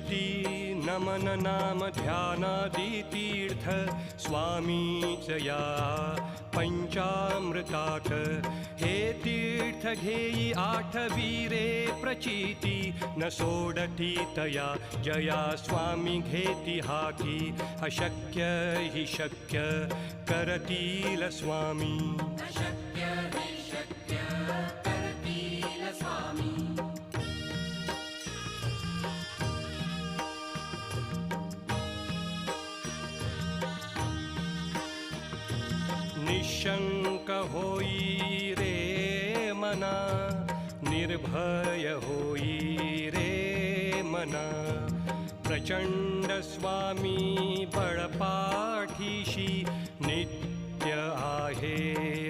स्तुति नमन नाम ध्यानादि तीर्थ स्वामी चया पंचामृताक हे तीर्थ घेई आठवीरे प्रचिती न सोडती तया जया स्वामी घेती हाकी अशक्य हि शक्य करतील स्वामी निशंक होई रे मना निर्भय होई रे मना प्रचंड स्वामी बळपाठीशी नित्य आहे